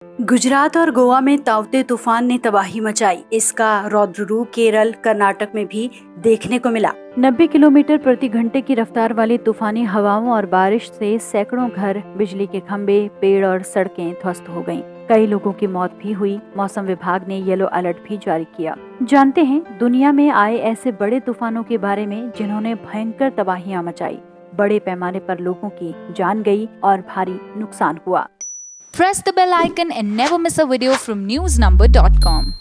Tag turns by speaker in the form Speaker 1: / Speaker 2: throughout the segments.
Speaker 1: गुजरात और गोवा में ताउते तूफान ने तबाही मचाई। इसका रौद्र रूप केरल, कर्नाटक में भी देखने को मिला। 90 किलोमीटर प्रति घंटे की रफ्तार वाली तूफानी हवाओं और बारिश से सैकड़ों घर, बिजली के खंभे, पेड़ और सड़कें ध्वस्त हो गईं। कई लोगों की मौत भी हुई। मौसम विभाग ने येलो अलर्ट भी जारी किया। जानते हैं दुनिया में आए ऐसे बड़े तूफानों के बारे में जिन्होंने भयंकर तबाहियां मचाई, बड़े पैमाने पर लोगों की जान गई और भारी नुकसान हुआ।
Speaker 2: Press the bell icon and never miss a video from newsnumber.com.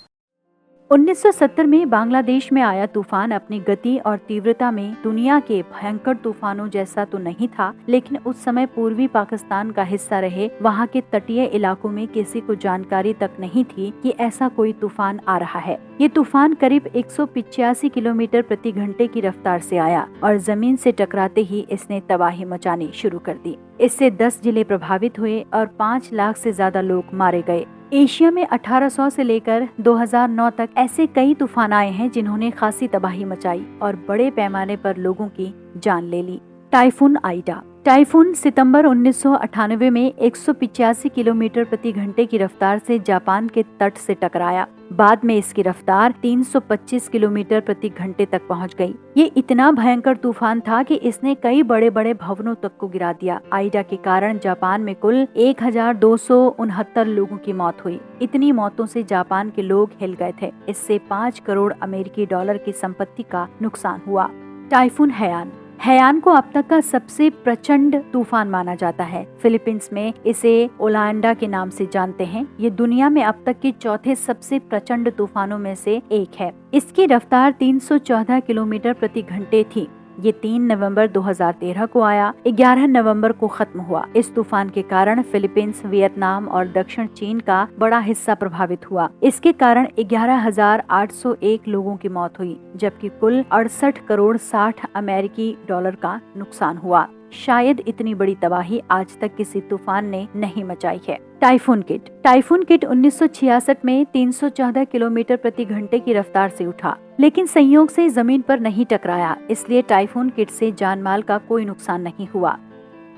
Speaker 1: 1970 में बांग्लादेश में आया तूफान अपनी गति और तीव्रता में दुनिया के भयंकर तूफानों जैसा तो नहीं था, लेकिन उस समय पूर्वी पाकिस्तान का हिस्सा रहे वहां के तटीय इलाकों में किसी को जानकारी तक नहीं थी कि ऐसा कोई तूफान आ रहा है। ये तूफान करीब 185 किलोमीटर प्रति घंटे की रफ्तार से आया और जमीन से टकराते ही इसने तबाही मचानी शुरू कर दी। इससे 10 जिले प्रभावित हुए और 5 लाख से ज्यादा लोग मारे गए। एशिया में 1800 से लेकर 2009 तक ऐसे कई तूफान आए हैं जिन्होंने खासी तबाही मचाई और बड़े पैमाने पर लोगों की जान ले ली। Typhoon Ida. टाइफून सितंबर 1998 में 185 किलोमीटर प्रति घंटे की रफ्तार से जापान के तट से टकराया। बाद में इसकी रफ्तार 325 किलोमीटर प्रति घंटे तक पहुंच गई। ये इतना भयंकर तूफान था कि इसने कई बड़े बड़े भवनों तक को गिरा दिया। आइडा के कारण जापान में कुल 1269 लोगों की मौत हुई। इतनी मौतों से जापान के लोग हिल गए थे। इससे 5 करोड़ अमेरिकी डॉलर की संपत्ति का नुकसान हुआ। टाइफून हैयान। हैयान को अब तक का सबसे प्रचंड तूफान माना जाता है। फिलीपींस में इसे ओलांडा के नाम से जानते हैं। ये दुनिया में अब तक के चौथे सबसे प्रचंड तूफानों में से एक है। इसकी रफ्तार 314 किलोमीटर प्रति घंटे थी। ये 3 नवंबर 2013 को आया, 11 नवंबर को खत्म हुआ। इस तूफान के कारण फिलीपींस, वियतनाम और दक्षिण चीन का बड़ा हिस्सा प्रभावित हुआ। इसके कारण 11,801 लोगों की मौत हुई, जबकि कुल 68 करोड़ 60 अमेरिकी डॉलर का नुकसान हुआ। शायद इतनी बड़ी तबाही आज तक किसी तूफान ने नहीं मचाई है। Typhoon kit. टाइफून किट 1966 में 314 किलोमीटर प्रति घंटे की रफ्तार से उठा, लेकिन संयोग से जमीन पर नहीं टकराया, इसलिए टाइफून किट से जानमाल का कोई नुकसान नहीं हुआ।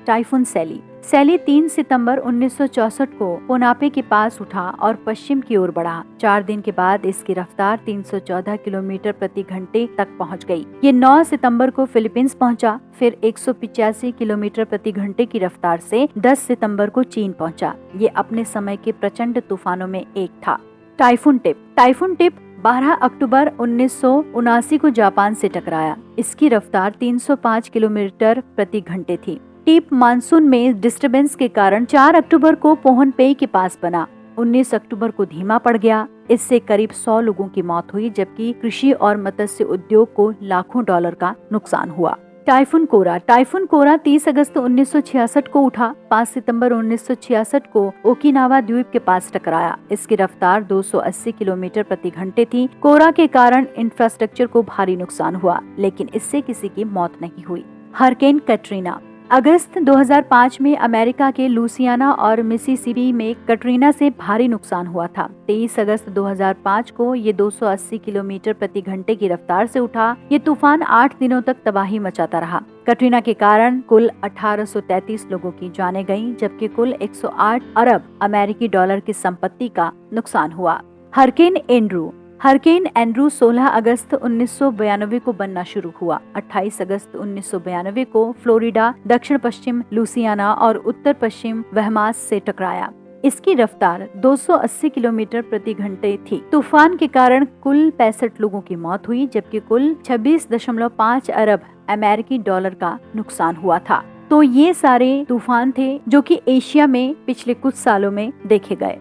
Speaker 1: टाइफून सैली। सैली 3 सितंबर 1964 को पोनापे के पास उठा और पश्चिम की ओर बढ़ा। 4 दिन के बाद इसकी रफ्तार 314 किलोमीटर प्रति घंटे तक पहुंच गई। ये 9 सितंबर को फिलीपींस पहुंचा, फिर 185 किलोमीटर प्रति घंटे की रफ्तार से 10 सितंबर को चीन पहुंचा। ये अपने समय के प्रचंड तूफानों में एक था। Typhoon tip. टाइफून टिप 12 अक्टूबर 1979 को जापान से टकराया। इसकी रफ्तार 305 किलोमीटर प्रति घंटे थी। टिप मानसून में डिस्टरबेंस के कारण 4 अक्टूबर को पोहनपेई के पास बना। 19 अक्टूबर को धीमा पड़ गया। इससे करीब 100 लोगों की मौत हुई, जबकि कृषि और मत्स्य उद्योग को लाखों डॉलर का नुकसान हुआ। टाइफून कोरा। टाइफून कोरा 30 अगस्त 1966 को उठा। 5 सितंबर 1966 को ओकिनावा द्वीप के पास टकराया। इसकी रफ्तार 280 किलोमीटर प्रति घंटे थी। कोरा के कारण इंफ्रास्ट्रक्चर को भारी नुकसान हुआ, लेकिन इससे किसी की मौत नहीं हुई। हरिकेन कैटरीना। अगस्त 2005 में अमेरिका के लुसियाना और मिसिसिपी में कैटरीना से भारी नुकसान हुआ था। 23 अगस्त 2005 को ये 280 किलोमीटर प्रति घंटे की रफ्तार से उठा। ये तूफान 8 दिनों तक तबाही मचाता रहा। कैटरीना के कारण कुल 1833 लोगों की जानें गईं, जबकि कुल 108 अरब अमेरिकी डॉलर की संपत्ति का नुकसान हुआ। Hurricane Andrew. हरिकेन एंड्रू 16 अगस्त 1992 को बनना शुरू हुआ। 28 अगस्त 1992 को फ्लोरिडा, दक्षिण पश्चिम लुसियाना और उत्तर पश्चिम बहमास से टकराया। इसकी रफ्तार 280 किलोमीटर प्रति घंटे थी। तूफान के कारण कुल 65 लोगों की मौत हुई, जबकि कुल 26.5 अरब अमेरिकी डॉलर का नुकसान हुआ था। तो ये सारे तूफान थे जो कि एशिया में पिछले कुछ सालों में देखे गए।